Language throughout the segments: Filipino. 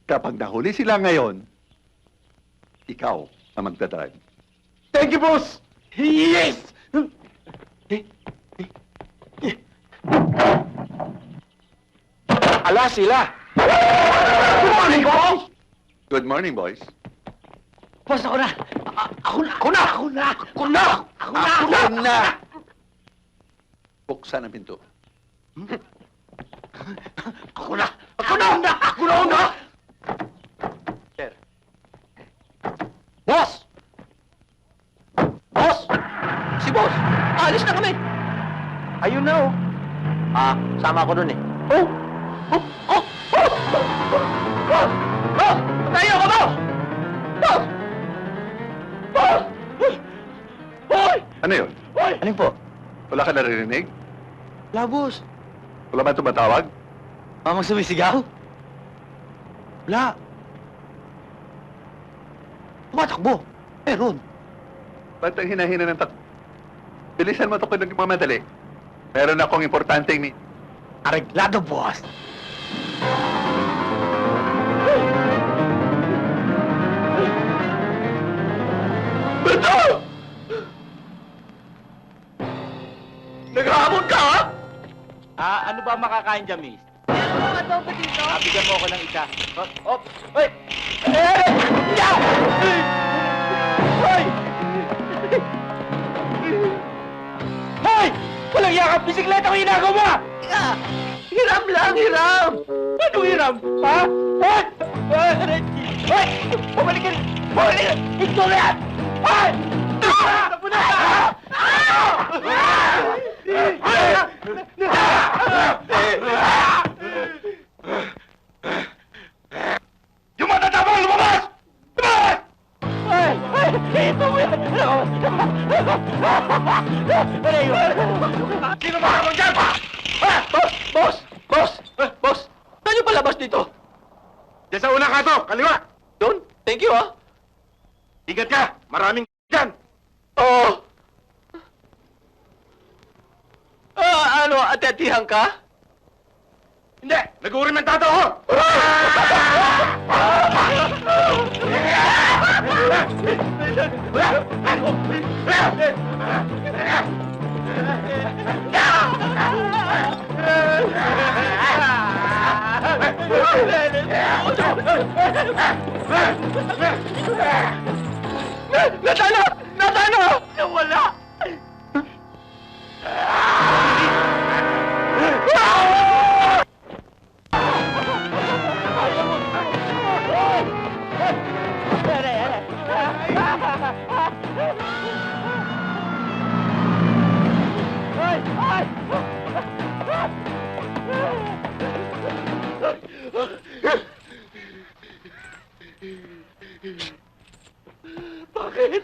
Kapag nahuli sila ngayon, ikaw ang magdadrive. Thank you, boss! Yes! Ala sila! Good morning, boss! Good morning, boys. Boss, ako na! Buksan ang pinto. Ako na! Sir. Boss! Boss! Si boss! Alis na kami! Ayun na, oh. Sama ko dun eh. Tayo ka, boss! Boss! Boss! Hoy! Ano yun? Alin po? Wala ka naririnig? Wala, boss. Wala ba tumatawag? Mamang sumisigaw? Wala. Tumatakbo. Meron. Ba't ang hinahina ng Bilisan mo ito kung nagmamadali. Meron akong importanteng Areglado, boss. Beto! Naghahamon ka, ha? Ano ba makakain dyan, miss? Meron mga adobo dito? Bigyan mo ako ng isa. Hoy! Yeah! Hoy! Hoy! Walang yakap! Bisikleta ko ginagawa! Hiram lang, hiram! Ano hiram? Ha? Hoy! Hoy! Pumalikin! Pumalikin! Ito na yan! Hoy! Tapo na! Yung matatabang lumabas! Lumabas! Ito mo yan! Sino ba ako dyan? Boss! Boss! Saan yung palabas dito? Diyan sa unang kaso, kaliwa! Doon? Thank you, ha? Ingat ka! Maraming dyan! Oo! Ano? Atetihan ka? Hindi! Nag-uurimentado ako! Natano! Nawala! Bakit?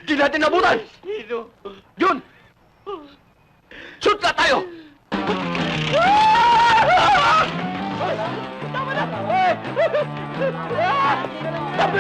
Di natin nabutan! Sino? Yun! Shoot na tayo! Tama na! Tabi!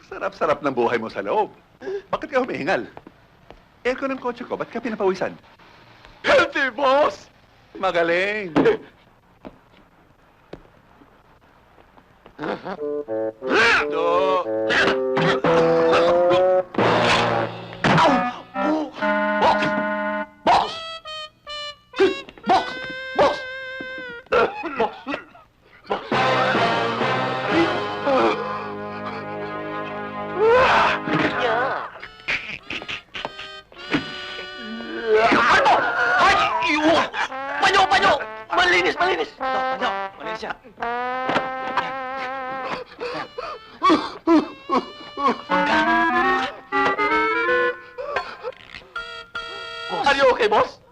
Sarap-sarap ng buhay mo sa loob. Bakit ka humihingal? Aircon ng kotse ko, ba't ka pinapawisan? Healthy, boss! Magaling! Boss! Malinis, malinis! Ano? Malinis siya. Are you okay, boss?